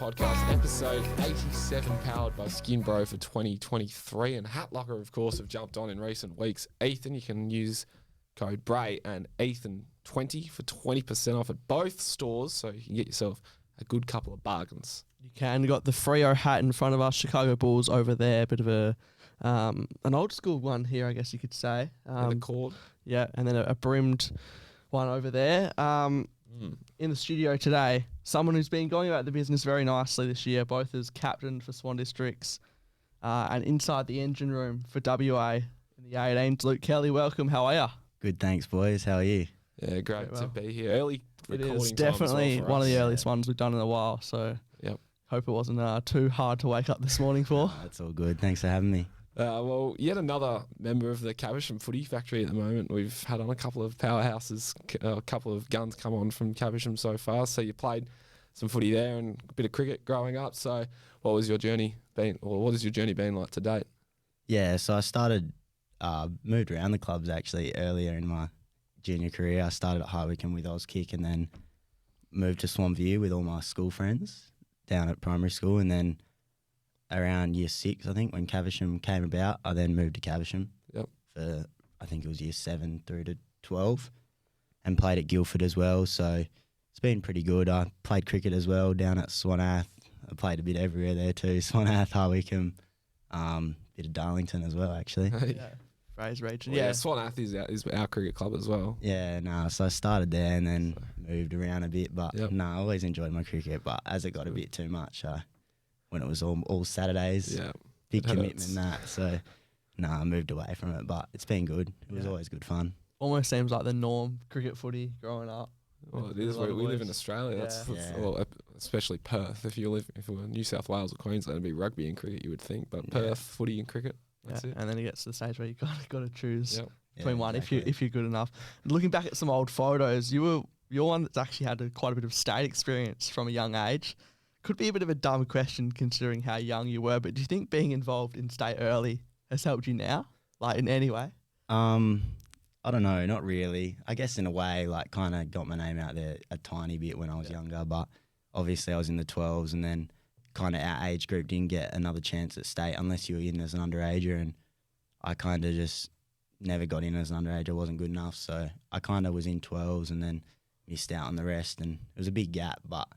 podcast, episode 87, powered by Skin Bro for 2023. And Hat Locker, of course, have jumped on in recent weeks. Ethan, you can use code Bray and Ethan20 for 20% off at both stores, so you can get yourself a good couple of bargains. You can. Got the Freo hat in front of us, Chicago Bulls over there, bit of a an old school one here, I guess you could say. And the cord. Yeah, and then a brimmed one over there. In the studio today, someone who's been going about the business very nicely this year, both as captain for Swan Districts and inside the engine room for WA in the 18s. Luke Kelly, welcome. How are you? Good, thanks, boys. How are you? Yeah, great to be here. Early recording It is time definitely as well for one us. of the earliest ones we've done in a while, so Yep. hope it wasn't too hard to wake up this morning for. That's all good. Thanks for having me. Well, yet another member of the Caversham Footy Factory at the moment. We've had on a couple of powerhouses, a couple of guns come on from Caversham so far. So you played some footy there and a bit of cricket growing up. So what was your journey been, or what has your journey been like to date? Yeah, so I started, moved around the clubs actually earlier in my junior career. I started at High Wycombe with Auskick and then moved to Swanview with all my school friends down at primary school, and then around year 6, I think, when Caversham came about, I then moved to Caversham for, I think it was year 7 through to 12, and played at Guildford as well, so it's been pretty good. I played cricket as well down at Swanath. I played a bit everywhere there too, Swanath, High Wycombe, bit of Darlington as well, actually. Yeah, Fraser region. Well, yeah, Swanath is our cricket club as well. Yeah, no, so I started there and then moved around a bit, but Yep. I always enjoyed my cricket, but as it got a bit too much, when it was all Saturdays, Yeah, big it commitment hurts. that, so I moved away from it, but it's been good. It was always good fun. Almost seems like the norm, cricket footy growing up. Well, it With is. a lot of We live in boys. Australia. That's Yeah. well, especially Perth. If it were New South Wales or Queensland, it'd be rugby and cricket, you would think. But Yeah. Perth, footy and cricket. That's it. And then it gets to the stage where you got to choose Yep. between one exactly. if you're good enough. Looking back at some old photos, you're one that's actually had quite a bit of state experience from a young age. Could be a bit of a dumb question considering how young you were, but do you think being involved in state early has helped you now, like in any way? I don't know, not really. I guess in a way, like, kind of got my name out there a tiny bit when I was younger, but obviously I was in the 12s, and then kind of our age group didn't get another chance at state unless you were in as an underager, and I kind of just never got in as an underage. I wasn't good enough, so I kind of was in 12s and then missed out on the rest, and it was a big gap, but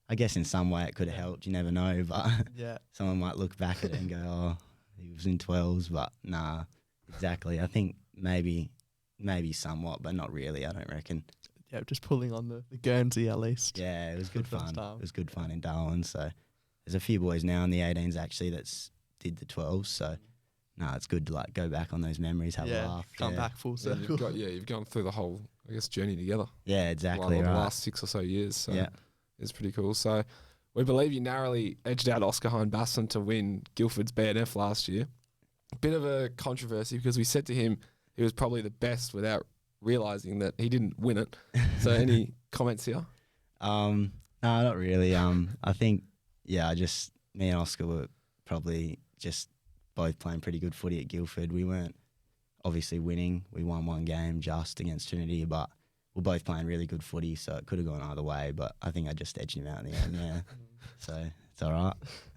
I guess in some way it could have helped. You never know, but Yeah. someone might look back at it and go, oh, he was in 12s, but nah, exactly. I think maybe somewhat, but not really, I don't reckon. Yeah, just pulling on the Guernsey at least. Yeah, it was good first fun. time. It was good fun in Darwin, so there's a few boys now in the 18s actually that's did the 12s, so it's good to like go back on those memories, have a laugh. Come back full Yeah, circle. you've gone through the whole, I guess, journey together. Yeah, exactly, The right. last 6 or so years. So Yeah. it's pretty cool. So we believe you narrowly edged out Oscar Hine-Basson to win Guildford's BNF last year. Bit of a controversy because we said to him he was probably the best without realising that he didn't win it. So any comments here? No, not really. I think, me and Oscar were probably just both playing pretty good footy at Guildford. We weren't obviously winning. We won one game just against Trinity, but we're both playing really good footy, so it could have gone either way, but I think I just edged him out in the end, yeah. So it's all right.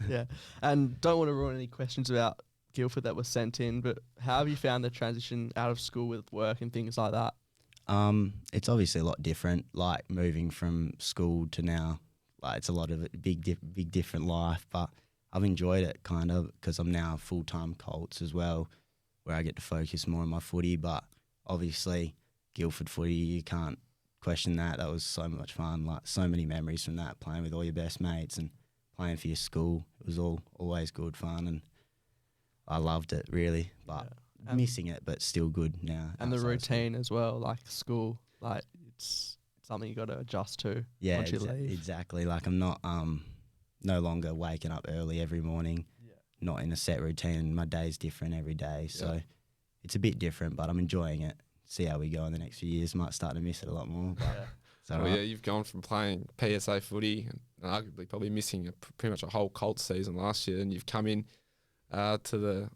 Yeah. And don't want to ruin any questions about Guildford that were sent in, but how have you found the transition out of school with work and things like that? It's obviously a lot different, like moving from school to now. Like it's a lot of big different life, but I've enjoyed it kind of because I'm now full-time Colts as well, where I get to focus more on my footy. But obviously, Guildford footy, you can't question that. That was so much fun, like so many memories from that, playing with all your best mates and playing for your school. It was always good fun, and I loved it really. But missing it, but still good now. And the outside of routine as well, like school, like it's something you got to adjust to once you leave. Exactly. Like I'm not no longer waking up early every morning, not in a set routine. My day's different every day, so it's a bit different, but I'm enjoying it. See how we go in the next few years. Might start to miss it a lot more, but it's all Well, right. yeah, you've gone from playing PSA footy and arguably probably missing pretty much a whole Colts season last year, and you've come in to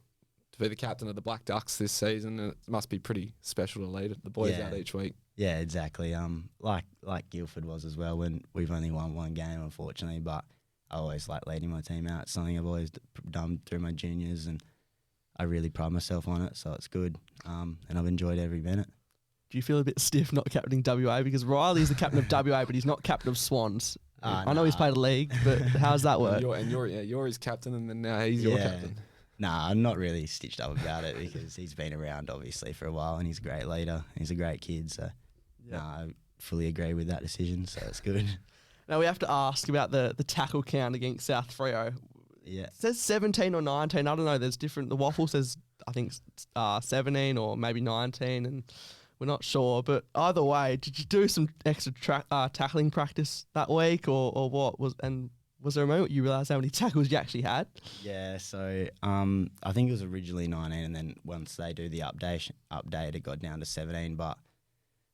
be the captain of the Black Ducks this season, and it must be pretty special to lead the boys out each week. Yeah, exactly. Like Guildford was as well, when we've only won one game, unfortunately, but I always like leading my team out. It's something I've always done through my juniors, and I really pride myself on it, so it's good. And I've enjoyed every minute. Do you feel a bit stiff not captaining WA? Because Riley's the captain of WA, but he's not captain of Swans. I know he's played a league, but how's that work? You're his captain, and then now he's your captain. Nah, I'm not really stitched up about it because he's been around obviously for a while, and he's a great leader. He's a great kid, so I fully agree with that decision. So it's good. Now we have to ask about the tackle count against South Freo. Yeah, It says 17 or 19. I don't know. There's different. The waffle says I think 17 or maybe 19, and we're not sure. But either way, did you do some extra tackling practice that week, or what was there a moment you realised how many tackles you actually had? Yeah, so I think it was originally 19, and then once they do the update, it got down to 17. But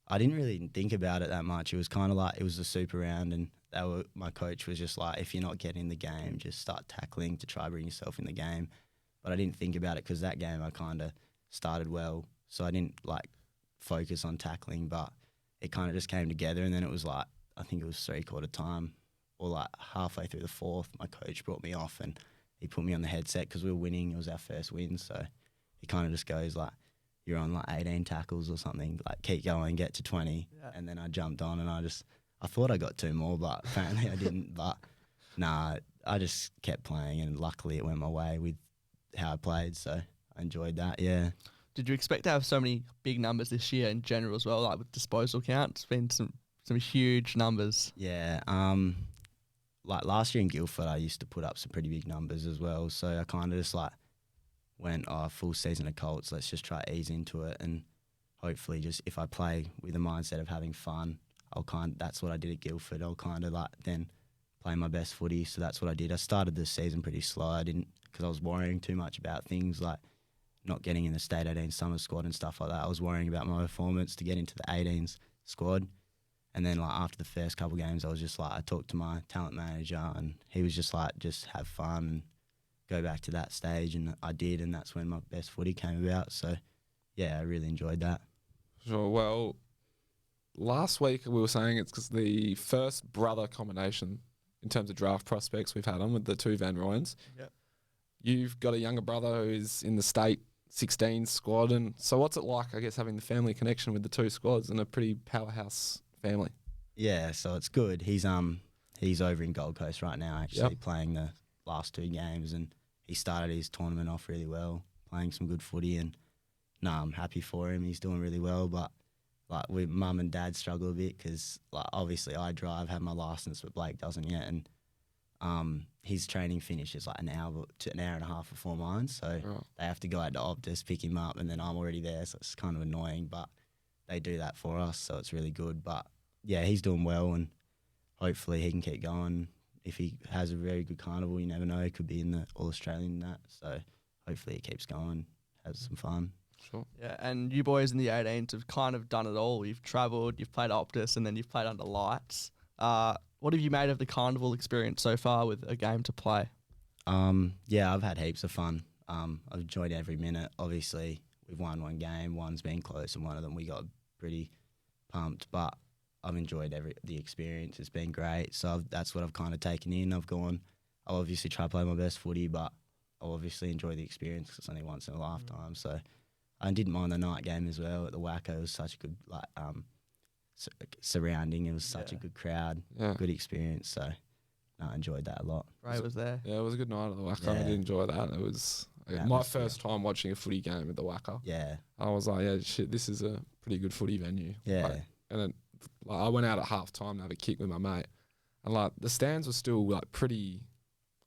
I didn't really think about it that much. It was kind of like it was a super round, and my coach was just like, if you're not getting in the game, just start tackling to try bring yourself in the game. But I didn't think about it because that game I kind of started well, so I didn't like focus on tackling. But it kind of just came together, and then it was like I think it was 3/4 time. Or like halfway through the fourth, my coach brought me off and he put me on the headset because we were winning. It was our first win. So he kind of just goes like, you're on like 18 tackles or something, like keep going, get to 20. Yeah. And then I jumped on and I thought I got 2 more, but apparently I didn't. But nah, I just kept playing and luckily it went my way with how I played. So I enjoyed that, yeah. Did you expect to have so many big numbers this year in general as well, like with disposal count? It's been some huge numbers. Yeah, like last year in Guildford, I used to put up some pretty big numbers as well. So I kind of just like went, full season of Colts, let's just try to ease into it. And hopefully just if I play with the mindset of having fun, that's what I did at Guildford. I'll kind of like then play my best footy. So that's what I did. I started the season pretty slow. I didn't, because I was worrying too much about things like not getting in the State 18 summer squad and stuff like that. I was worrying about my performance to get into the 18s squad. And then, like, after the first couple of games, I was just like, I talked to my talent manager and he was just like, just have fun and go back to that stage. And I did, and that's when my best footy came about. So, yeah, I really enjoyed that. Sure. Well, last week we were saying it's because the first brother combination in terms of draft prospects we've had on with the 2 Van Royens. Yep. You've got a younger brother who's in the state 16 squad. And so what's it like, I guess, having the family connection with the 2 squads and a pretty powerhouse family? Yeah, so it's good. He's over in Gold Coast right now, actually playing the last 2 games, and he started his tournament off really well, playing some good footy, and I'm happy for him. He's doing really well, but like mum and dad struggle a bit because like obviously I drive, have my license, but Blake doesn't yet, and his training finishes like an hour to an hour and a half before mine, so they have to go out to Optus, pick him up, and then I'm already there, so it's kind of annoying, but they do that for us, so it's really good. But yeah, he's doing well, and hopefully he can keep going. If he has a very good carnival, you never know, he could be in the All-Australian and that. So hopefully he keeps going, has some fun. Sure. Yeah, and you boys in the 18s have kind of done it all. You've travelled, you've played Optus, and then you've played under lights. What have you made of the carnival experience so far with a game to play? Yeah, I've had heaps of fun. I've enjoyed every minute. Obviously, we've won 1 game, one's been close, and one of them we got pretty pumped, but I've enjoyed the experience. It's been great. So that's what I've kind of taken in. I'll obviously try to play my best footy, but I'll obviously enjoy the experience because it's only once in a lifetime. So I didn't mind the night game as well at the Wacko. It was such a good surrounding. It was such a good crowd, good experience. So I enjoyed that a lot. Bray was there. Yeah, it was a good night at the Wacko. I did enjoy that. It was my first time watching a footy game at the Wacko. Yeah. I was like, yeah, shit, this is a pretty good footy venue. Yeah. And then I went out at half time to have a kick with my mate, and like the stands were still like pretty,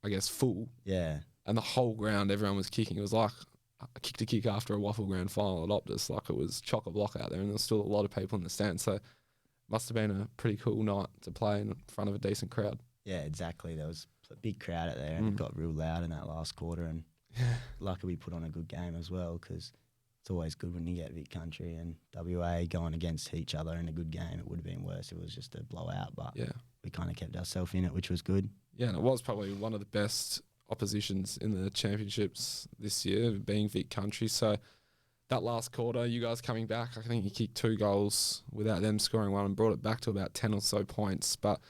I guess, full. Yeah. And the whole ground, everyone was kicking. It was like a kick to kick after a Waffle Grand final at Optus. Like it was chock-a-block out there, and there was still a lot of people in the stands. So it must have been a pretty cool night to play in front of a decent crowd. Yeah, exactly. There was a big crowd out there, and it got real loud in that last quarter. And luckily we put on a good game as well, because it's always good when you get Vic Country and WA going against each other in a good game. It would have been worse if it was just a blowout, but we kind of kept ourselves in it, which was good. Yeah, and it was probably one of the best oppositions in the championships this year, being Vic Country. So that last quarter, you guys coming back, I think you kicked 2 goals without them scoring one and brought it back to about 10 or so points. But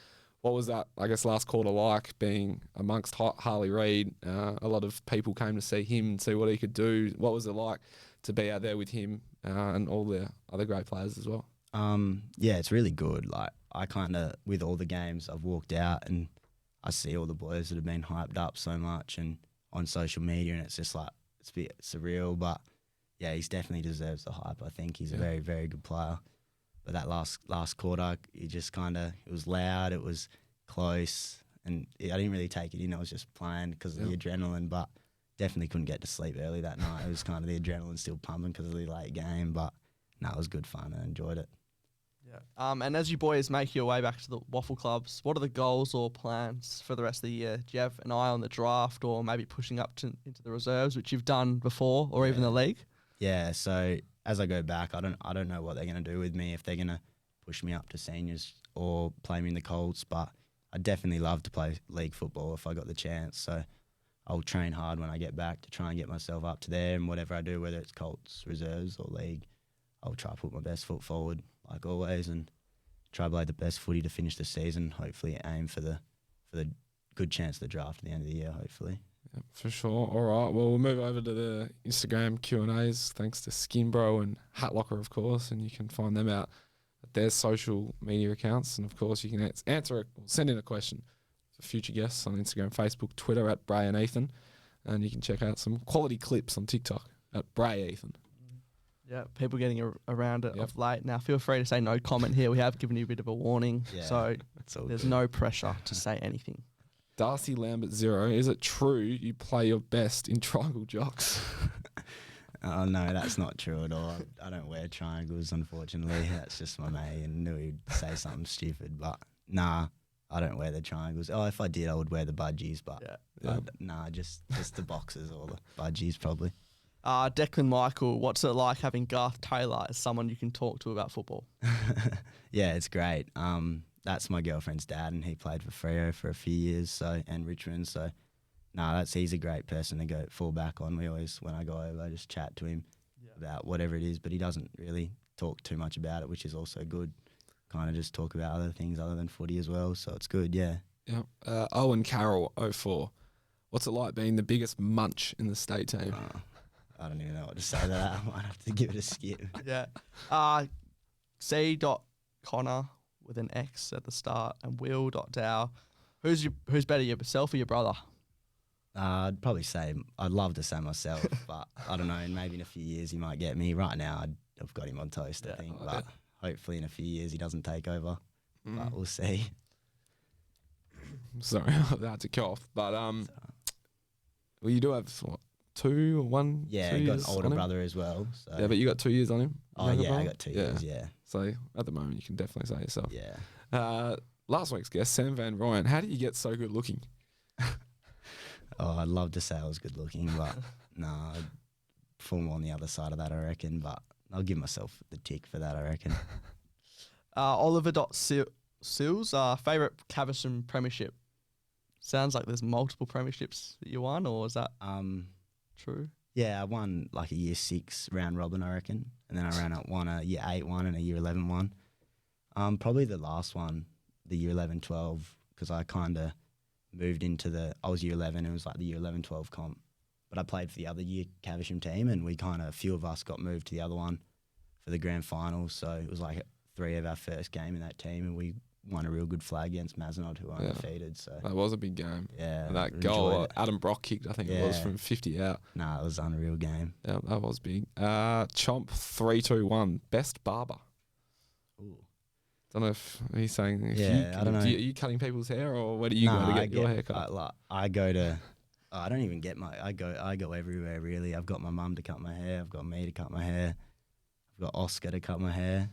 What was that, I guess, last quarter like, being amongst Harley Reid? A lot of people came to see him and see what he could do. What was it like to be out there with him and all the other great players as well? Yeah, it's really good. Like, I kind of, with all the games, I've walked out and I see all the boys that have been hyped up so much and on social media, and it's just like, it's a bit surreal, but yeah, he's definitely deserves the hype. I think he's a very, very good player. But that last quarter, it just kind of, it was loud, it was close, and I didn't really take it in. I was just playing because of the adrenaline, but definitely couldn't get to sleep early that night. It was kind of the adrenaline still pumping because of the late game, but no, it was good fun. I enjoyed it. Yeah. And as you boys make your way back to the Waffle Clubs, what are the goals or plans for the rest of the year? Do you have an eye on the draft or maybe pushing up into the reserves, which you've done before, or even the league? Yeah, so as I go back, I don't know what they're going to do with me, if they're going to push me up to seniors or play me in the Colts, but I'd definitely love to play league football if I got the chance. So I'll train hard when I get back to try and get myself up to there, and whatever I do, whether it's Colts, reserves or league, I'll try to put my best foot forward like always and try to play the best footy to finish the season, hopefully aim for the good chance of the draft at the end of the year, hopefully. Yeah, for sure. All right. Well, we'll move over to the Instagram Q&As, thanks to Skinbro and Hat Locker, of course, and you can find them out at their social media accounts. And, of course, you can send in a question for future guests on Instagram, Facebook, Twitter at Bray and Ethan. And you can check out some quality clips on TikTok at Bray Ethan. Yeah, people getting around it of late. Now, feel free to say no comment here. We have given you a bit of a warning, so there's no pressure to say anything. Darcy Lambert 0, is it true you play your best in triangle jocks? Oh, no, that's not true at all. I don't wear triangles, unfortunately. That's just my mate, and knew he'd say something stupid. But, nah, I don't wear the triangles. Oh, if I did, I would wear the budgies, but nah, just the boxes or the budgies probably. Declan Michael, what's it like having Garth Taylor as someone you can talk to about football? Yeah, it's great. That's my girlfriend's dad, and he played for Freo for a few years, and Richmond. So, he's a great person to fall back on. We always, when I go over, I just chat to him about whatever it is, but he doesn't really talk too much about it, which is also good. Kind of just talk about other things other than footy as well, so it's good, yeah. Yeah. Owen Carroll, 04. What's it like being the biggest munch in the state team? I don't even know what to say to that. I might have to give it a skip. Yeah. C.Connor with an X at the start and Will.Dow. Who's better, yourself or your brother? I'd probably say, I'd love to say myself, but I don't know, maybe in a few years he might get me. Right now, I've got him on toast, I think, but hopefully in a few years he doesn't take over, but we'll see. Sorry, I had to cough, but well, you do have, what, 2 or 1? Yeah, 2 I got years an older on him? brother as well. So. Yeah, but you got 2 years on him? Oh, yeah, I got 2 years, yeah. So at the moment, you can definitely say yourself. Yeah. Last week's guest, Sam Van Ryan. How do you get so good looking? Oh, I'd love to say I was good looking, but nah, I'd fall on the other side of that, I reckon. But I'll give myself the tick for that, I reckon. Oliver.Sills, favourite Caversham premiership? Sounds like there's multiple premierships that you won, or is that true? Yeah, I won like a year 6 round robin, I reckon. And then I won a year 8 one and a year 11 one. Probably the last one, the year 11-12, because I kind of moved into I was year 11, it was like the year 11-12 comp. But I played for the other year Caversham team, and a few of us got moved to the other one for the grand final. So it was like 3 of our first game in that team, and we won a real good flag against Mazenod, who were undefeated. So that was a big game. Yeah. And that goal Adam Brock kicked, I think it was, from 50 out. Nah, it was an unreal game. Yeah, that was big. Chomp 321, best barber. Ooh. Don't know if he's saying. I don't know. Are you cutting people's hair, or where do you go to get your hair cut? I go to. I don't even get I go everywhere really. I've got my mum to cut my hair. I've got me to cut my hair. I've got Oscar to cut my hair.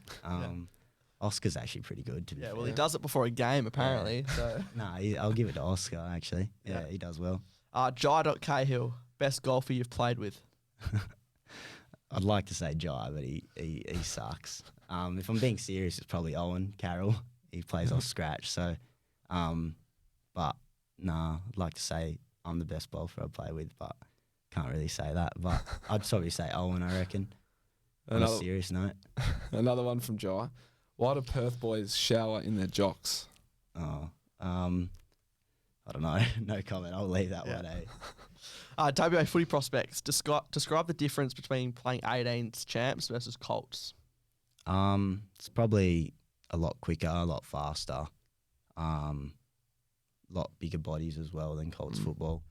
Oscar's actually pretty good, to be fair. Well, he does it before a game, apparently. So. Nah, I'll give it to Oscar, actually. Yeah, he does well. Jai.Cahill, best golfer you've played with? I'd like to say Jai, but he sucks. If I'm being serious, it's probably Owen Carroll. He plays off scratch. So, but nah, I'd like to say I'm the best golfer I play with, but can't really say that. But I'd probably say Owen, I reckon. On a serious note. Another one from Jai. Why do Perth boys shower in their jocks? Oh, I don't know. No comment. I'll leave that one, WA footy prospects. Describe the difference between playing 18s champs versus Colts. It's probably a lot quicker, a lot faster, lot bigger bodies as well than Colts football.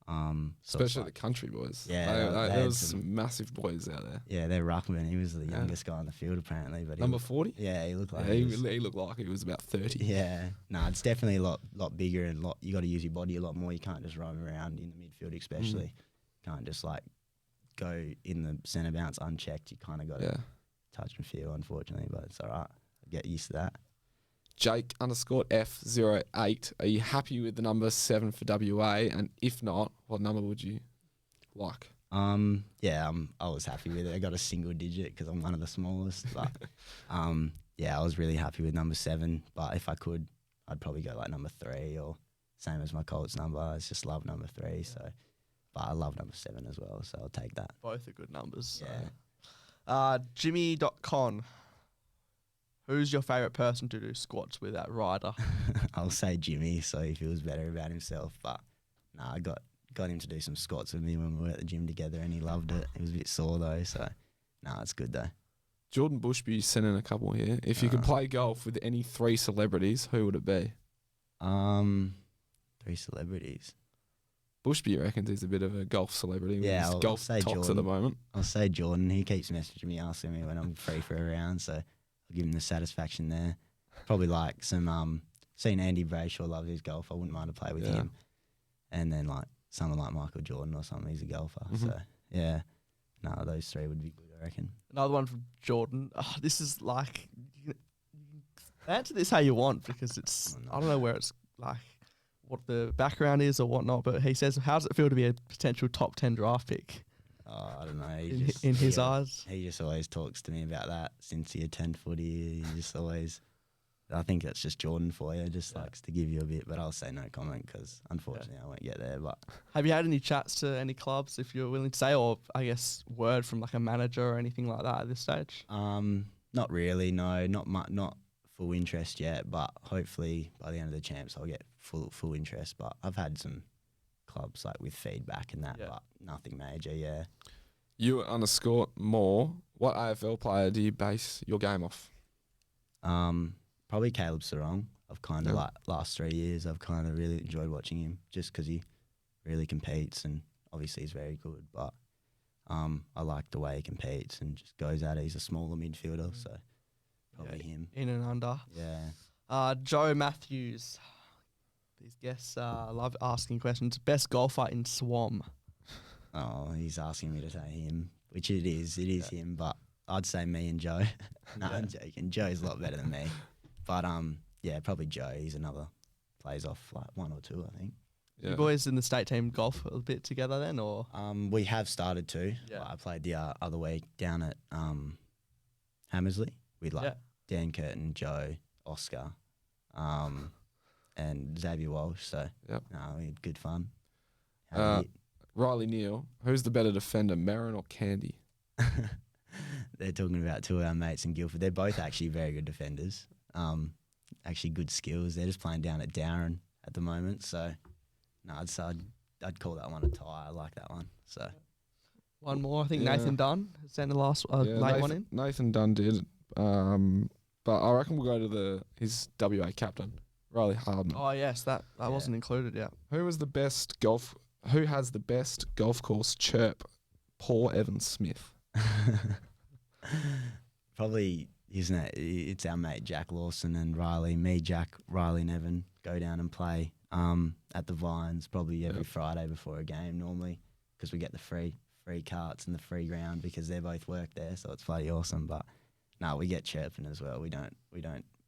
So Especially the country boys. Yeah, there was some massive boys out there. Yeah, they're ruckman. He was the youngest guy on the field apparently. But Number 40? Yeah, he looked like he looked like he was about 30. Yeah, no, it's definitely a lot bigger and you got to use your body a lot more. You can't just roam around in the midfield, especially. Can't just like go in the centre bounce unchecked. You kind of got to touch and feel, unfortunately, but it's all right. Get used to that. Jake_F08. Are you happy with the number 7 for WA? And if not, what number would you like? Yeah, I was happy with it. I got a single digit because I'm one of the smallest. But yeah, I was really happy with number 7. But if I could, I'd probably go like number 3 or same as my Colts number. I just love number 3. So, but I love number 7 as well. So I'll take that. Both are good numbers. Yeah. Jimmy.con. Who's your favourite person to do squats with at Ryder? I'll say Jimmy, so he feels better about himself. But nah, I got him to do some squats with me when we were at the gym together, and he loved it. He was a bit sore though, so nah, it's good though. Jordan Bushby sent in a couple here. If you could play golf with any 3 celebrities, who would it be? 3 celebrities. Bushby reckons he's a bit of a golf celebrity. Yeah, with golf say talks Jordan. at the moment. I'll say Jordan. He keeps messaging me, asking me when I'm free for a round, so I'll give him the satisfaction there. Probably like some seen Andy Brayshaw loves his golf. I wouldn't mind to play with him. And then like someone like Michael Jordan or something. He's a golfer. So yeah, no, those 3 would be good, I reckon. Another one from Jordan. This is like, you can answer this how you want because it's I don't know where it's like what the background is or whatnot. But he says, how does it feel to be a potential top 10 draft pick? I don't know. In his eyes, he just always talks to me about that since he attended footy. He just always, I think that's just Jordan for you. Just likes to give you a bit, but I'll say no comment because unfortunately I won't get there. But have you had any chats to any clubs, if you're willing to say, or I guess word from like a manager or anything like that at this stage? Not really. No, not full interest yet. But hopefully by the end of the champs, I'll get full interest. But I've had some clubs like with feedback and that, but nothing major. Yeah. You _more. What AFL player do you base your game off? Probably Caleb Sarong. I've kind of like last 3 years, I've kind of really enjoyed watching him just because he really competes and obviously he's very good. But I like the way he competes and just goes at it. He's a smaller midfielder, so probably him. In and under. Yeah. Joe Matthews. These guests love asking questions. Best golfer in Swam. Oh, he's asking me to say him, which it is him, but I'd say me and Joe. No, I'm joking. Joe's a lot better than me. But yeah, probably Joe. He's another, plays off like 1 or 2, I think. You boys in the state team golf a bit together then, or? We have started to. Yeah. I played the other week down at Hammersley with like Dan Curtin, Joe, Oscar, and Xavier Walsh. So we had good fun. Riley Neal, who's the better defender, Merrin or Candy? They're talking about 2 of our mates in Guildford. They're both actually very good defenders. Actually good skills. They're just playing down at Darren at the moment. So, no, I'd call that one a tie. I like that one. So, one more. I think Nathan Dunn sent the last late one in. Nathan Dunn did. But I reckon we'll go to his WA captain, Riley Harden. Oh yes, that wasn't included yet. Who has the best golf course chirp? Paul Evans Smith. Probably, isn't it? It's our mate Jack Lawson and Riley. Me, Jack, Riley and Evan go down and play at the Vines probably every Friday before a game normally because we get the free carts and the free ground because they both work there, so it's bloody awesome. But no, we get chirping as well. We don't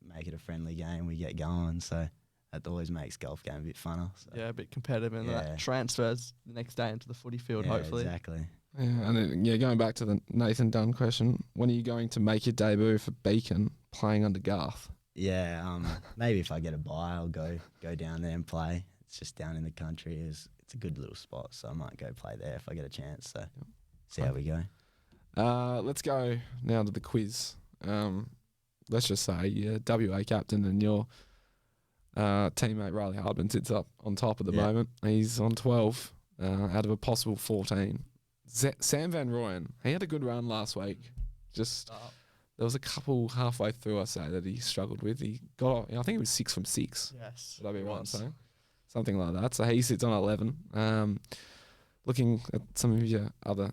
make it a friendly game. We get going, so that always makes golf game a bit funner. So. Yeah, a bit competitive, and that transfers the next day into the footy field. Hopefully, exactly. Yeah, and then, going back to the Nathan Dunn question, when are you going to make your debut for Beacon playing under Garth? Yeah, maybe if I get a bye, I'll go down there and play. It's just down in the country. It's a good little spot, so I might go play there if I get a chance. So see how we go. Let's go now to the quiz. Let's just say you're WA captain and you're Teammate Riley Hardman sits up on top at the Yeah. moment. He's on 12 out of a possible 14. Sam Van Rooyen, he had a good run last week. Just there was a couple halfway through, I say, that he struggled with. He got, I think it was 6 from 6. Yes. Would I be right in was. saying? Something like that. So he sits on 11. Looking at some of your other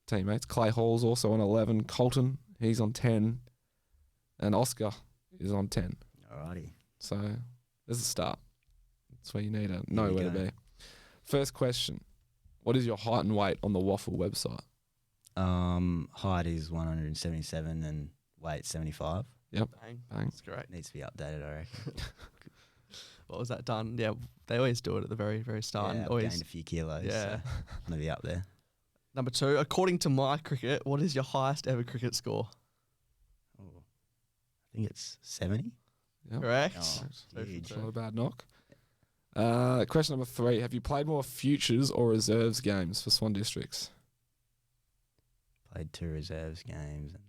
teammates, Clay Hall's also on 11. Colton, he's on 10. And Oscar is on 10. Alrighty. So there's a start. That's where you need to know you where to go. be. First question. What is your height and weight on the Waffle website? Height is 177 and weight 75. Yep. Bang. Bang. That's great. Needs to be updated, I reckon. What was that done? Yeah, they always do it at the very, very start. Yeah, and I've always, gained a few kilos. yeah. So I'm gonna be up there. Number 2, according to My Cricket, what is your highest ever cricket score? Oh, I think it's 70. Yep. Correct. Oh, Two for huge. two. Not a bad knock. Question number 3. Have you played more futures or reserves games for Swan Districts? Played 2 reserves games and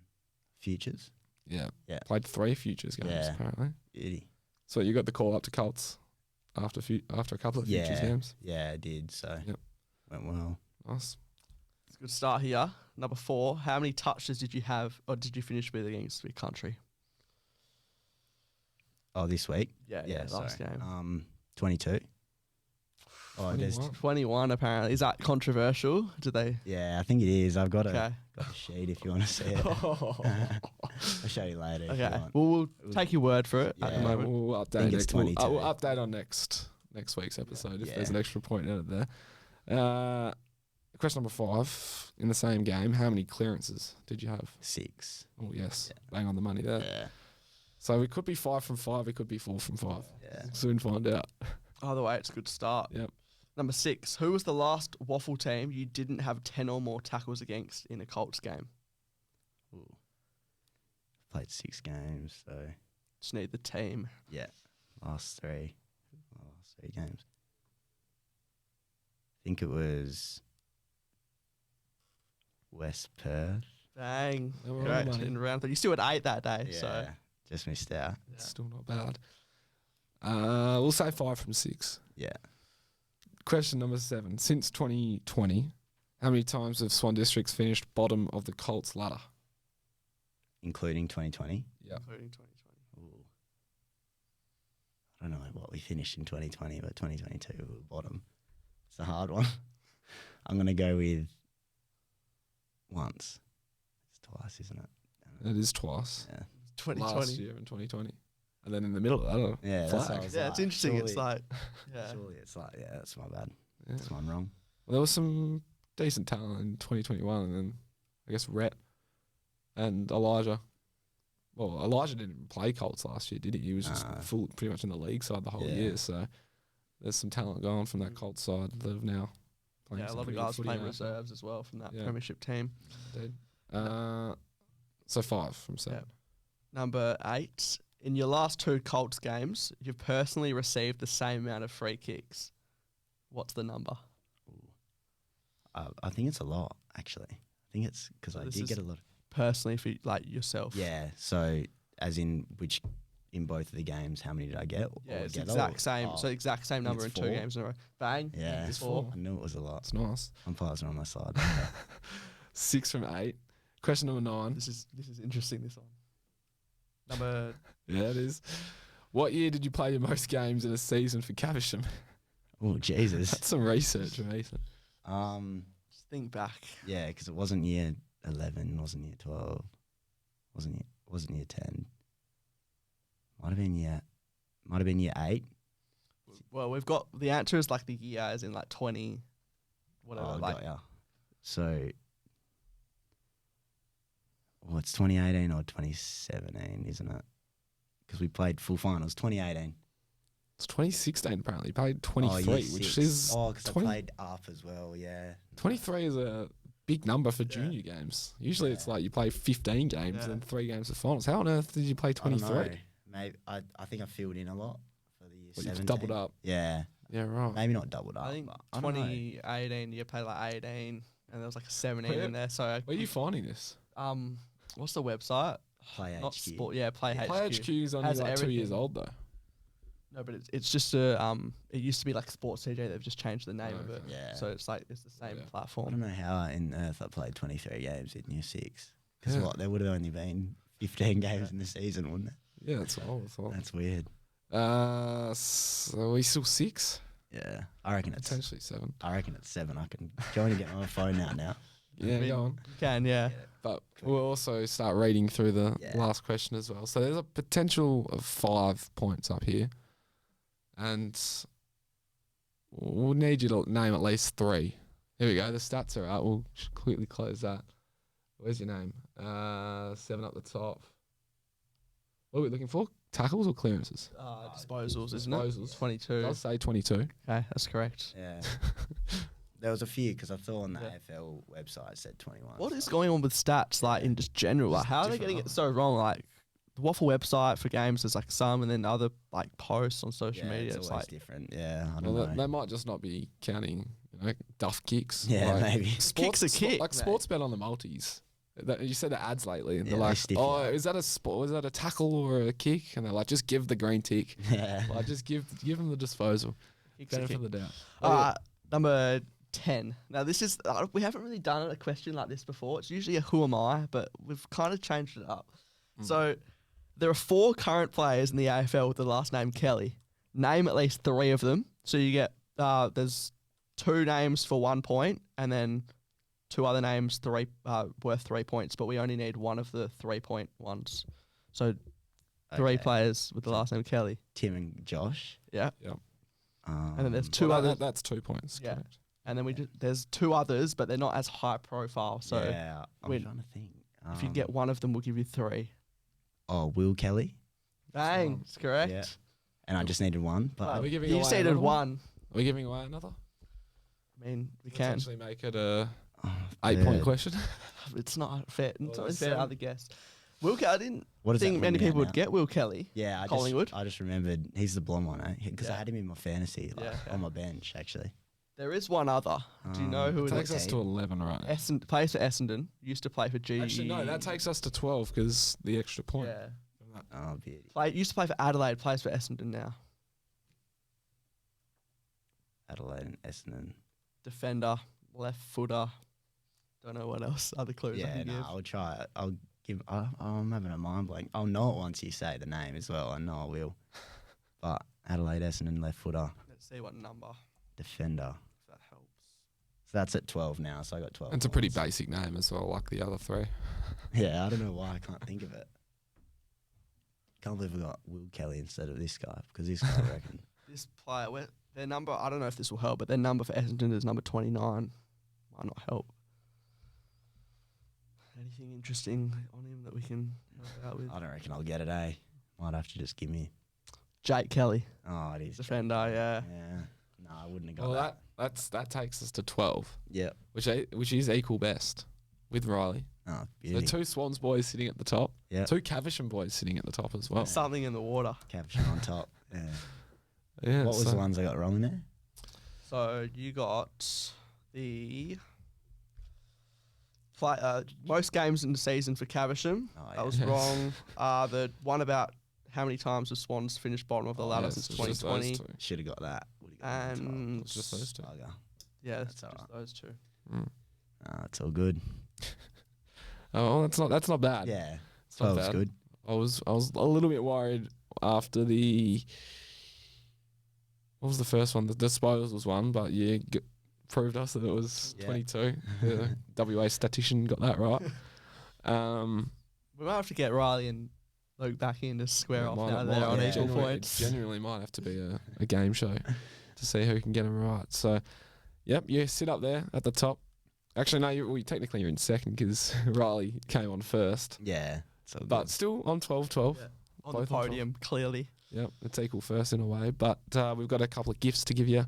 futures. Yeah. Yeah. Played 3 futures games, Yeah. apparently. Beauty. So you got the call up to Colts after a couple of futures games. Yeah, I did. So Yep. went well. Nice. It's a good start here. Number 4, how many touches did you have, or did you finish with against the country? Oh, this week? Yeah, last sorry. game. 22. Oh, there's 21. 21 apparently. Is that controversial? Did they? yeah, I think it is. I've got Okay. got a sheet if you want to see it. I'll show you later if you Okay. want. Well, we'll take your word for it at the Yeah. moment. We'll update think it's next. We'll 22. we'll update on next week's episode if there's Yeah. an extra point in it there. Question number 5. In the same game, how many clearances did you have? 6. Oh yes, bang on the money there. Yeah. So it could be 5 from 5. It could be 4 from 5. Yeah. Soon find out. Either way, it's a good start. Yep. Number 6, who was the last Waffle team you didn't have 10 or more tackles against in a Colts game? Ooh. Played 6 games, so Just need the team. yeah. Last 3 games. I think it was West Perth. Bang. They were on Great. the money. In round 3. You still had 8 that day, Yeah. so Just missed out. It's still not bad. We'll say 5 from 6. Yeah. Question number 7. Since 2020, how many times have Swan Districts finished bottom of the Colts ladder? Including 2020. Yeah. including 2020. Ooh. I don't know what we finished in 2020, but 2022 we were bottom. It's a hard one. I'm going to go with once. It's twice, isn't it? It is twice. Yeah. Last 2020. year in 2020. And then in the middle of that, Yeah, that's what I flag. was Yeah, it's like, interesting. It's surely- like, yeah. Surely it's like, yeah, that's my bad. Yeah. That's one wrong. Well, there was some decent talent in 2021, and then I guess Rhett and Elijah. Well, Elijah didn't even play Colts last year, did he? He was just full, pretty much in the league side the whole Yeah. year. So there's some talent going from that Colts side that have now playing Yeah, a some lot of pretty good guys footy playing now. reserves as well from that Yeah. premiership team. Indeed. So 5 from 7. Yep. Number 8, in your last 2 Colts games, you've personally received the same amount of free kicks. What's the number? I think it's a lot, actually. I think it's because So I this did is get a lot. Personally, for like yourself. Yeah, so as in which, in both of the games, how many did I get? Yeah, Or it's get? exact Oh, same. oh, So exact same think number in it's 2 4. games in a row. Bang. Yeah, It's 4. I knew it was a lot. It's nice. Umpires are on my side. 6 from 8. Question number 9. This is interesting. This one. Number Yeah, it is. What year did you play your most games in a season for Caversham? Oh, Jesus. That's some research from Ethan. just think back. Yeah, because it wasn't year 11, wasn't year 12, wasn't year 10. Might have been year 8. Well, we've got the answer is like the year, as in like 20, whatever. Oh, like got ya. So, it's 2018 or 2017, isn't it? Because we played full finals. 2018. It's 2016 apparently. You played Oh, 23, year which 6. is Oh, because I 20 played up as well, yeah. 23 is a big number for junior games. Usually it's like you play 15 games Yeah. and 3 games for finals. How on earth did you play I don't 23? know. Maybe I think I filled in a lot for the year Well, 17. you've doubled up. Yeah. Yeah, right. Maybe not doubled up. I think but I don't know. 2018 you played like 18, and there was like a 17 in there. So Where are you finding this? what's the website? Play Not HQ. sport. Yeah, Play HQ. Play HQ is only Has like 2 years everything. old though. No, but it's just a it used to be like Sports CJ. They've just changed the name of it. Okay. Yeah. So it's like it's the same Yeah. I platform. don't know how in Earth I played 23 games in year 6. Because Yeah. what, there would have only been 15 games in the season, wouldn't it? Yeah, that's all. That's all. That's weird. So are we still 6? Yeah. I reckon it's 7. 7. I can go in and get my phone out now. Yeah, mean, go on. You can, yeah. But we'll also start reading through the Yeah. last question as well. So there's a potential of 5 points up here. And we'll need you to name at least 3. Here we go. The stats are out. We'll quickly close that. Where's your name? 7 up the top. What are we looking for? Tackles or clearances? Disposals, isn't Disposals. it? 22. I'll say 22. Okay, that's correct. Yeah. There was a few because I saw on the Yeah. AFL website it said 21. What is going on with stats, like in just general? Like, how are they different, getting aren't it so wrong? Like, the Waffle website for games, there's like some, and then other like posts on social Yeah, media. it's It's always like, different. Yeah, I don't Well, know. they might just not be counting, duff kicks. Yeah, like, maybe. Kick's a kick, Like mate. sports bet on the multis. You said the ads lately, and Yeah, they're they like, stiff "Oh, you up." is that a sport? Is that a tackle or a kick?" And they're like, "Just give the green tick. Yeah. Like, just give them the disposal. Kick's a Benefit kick. of the doubt." Number 10. Now, this is, we haven't really done a question like this before. It's usually a who am I, but we've kind of changed it up. So, there are 4 current players in the AFL with the last name Kelly. Name at least 3 of them. So, you get, there's 2 names for 1 point, and then 2 other names worth 3 points, but we only need one of the 3-point ones. So, 3 Okay. players with the last name Kelly. Tim and Josh. Yeah. Um, And then there's 2 Well, others. that's 2 points. Yeah. Correct. And then there's 2 others, but they're not as high profile. So yeah, I'm we- trying to think. if you get one of them, we'll give you 3. Will Kelly. Bang, one. that's correct. Yeah. And I just needed one, but Are we giving You away stated another one. Are we giving away another? I mean, we can. Potentially make it a oh, 8-point yeah. question. It's not fair. It's Well, not there's fair to 7. other guests. Will Kelly, I didn't What is that think many winning at people would now? get Will Kelly. Yeah, Collingwood. I just remembered he's the blonde one, eh? Because Yeah. I had him in my fantasy, like, Yeah, on my bench actually. There is one other. Do you know who It it takes is? us to 11 right now. Plays for Essendon. Used to play for GE. Actually, no, that takes us to 12 because the extra point. Yeah. Oh, beauty. Used to play for Adelaide. Plays for Essendon now. Adelaide and Essendon. Defender, left footer. Don't know what else. Other clues I Yeah, can no, give. I'll try it. I'll give. I'm having a mind blank. I'll know it once you say the name as well. I know I will. But Adelaide, Essendon, left footer, Let's see what number. defender. If that helps. So that's at 12 now. So I got 12. It's a pretty points. basic name as well, like the other 3. Yeah, I don't know why I can't think of it. Can't believe we got Will Kelly instead of this guy because this guy, I reckon. This player, their number, I don't know if this will help, but their number for Essendon is number 29. Might not help. Anything interesting on him that we can help out with? I don't reckon I'll get it, eh? Might have to just give me. Jake Kelly, Oh, it is. defender, yeah. Yeah. No, I wouldn't have got Well, that. that takes us to 12, Yep. which is equal best with Riley. Oh, So beauty. 2 Swans boys sitting at the top, Yep. 2 Caversham boys sitting at the top as well. Something in the water. Caption on top. Yeah. Yeah, What was so- the ones I got wrong there? So you got the most games in the season for Caversham. Oh, That was Yes. wrong. The one about how many times the Swans finished bottom of the ladder yes, since it's just those 2020. 2. Should have got that. Would've got number 12. And It's just those 2. Bugger. yeah, That's it's just alright. those 2. Mm. It's all good. Oh, that's not bad. Yeah. It's not 12's bad. good. I was a little bit worried after the what was the first one? The disposals one, but you proved us that it was Yeah. 22. The WA statistician got that right. We might have to get Riley and Luke back in to square off Might- now might- they're on yeah. equal genuinely- points. It genuinely might have to be a game show to see who can get them right. So, yep, you sit up there at the top. Actually, no, technically you're in second because Riley came on first. Yeah. It's all But good. still on 12-12. Yeah. On Both the on top. podium, clearly. Yep, it's equal first in a way. But we've got a couple of gifts to give you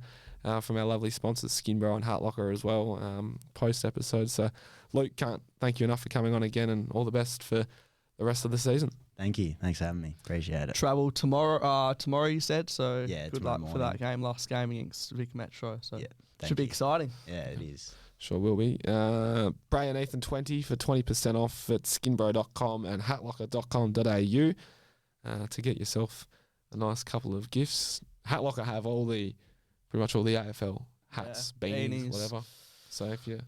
from our lovely sponsors, Skinbro and Heart Locker as well, post-episode. So, Luke, can't thank you enough for coming on again, and all the best for the rest of the season. Thank you. Thanks for having me. Appreciate it. Travel tomorrow. Tomorrow you said. So Yeah, good tomorrow luck for that morning. game. Last game against Vic Metro. So Yeah, Thank should be you. exciting. Yeah, it is. Sure will be. Bray and Ethan 20 for 20% off at skinbro.com and hatlocker.com.au to get yourself a nice couple of gifts. Hat Locker have pretty much all the AFL hats, beanies, whatever. So if you,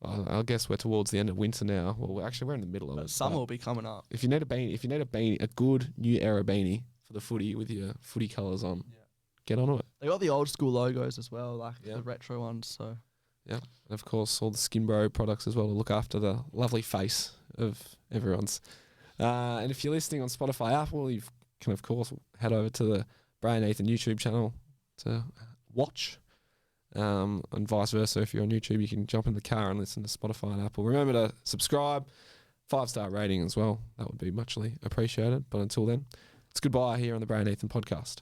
I guess we're towards the end of winter now. Well, actually we're in the middle of it. Summer will be coming up. If you need a beanie, a good new era beanie for the footy with your footy colours on, get onto it. They got the old school logos as well, like the retro ones. So yeah, and of course all the Skin Bro products as well to look after the lovely face of everyone's. And if you're listening on Spotify, Apple, you can of course head over to the Bray and Nathan YouTube channel to watch. And vice versa, if you're on YouTube, you can jump in the car and listen to Spotify and Apple. Remember to subscribe, 5-star rating as well. That would be muchly appreciated. But until then, it's goodbye here on the Bray and Nathan podcast.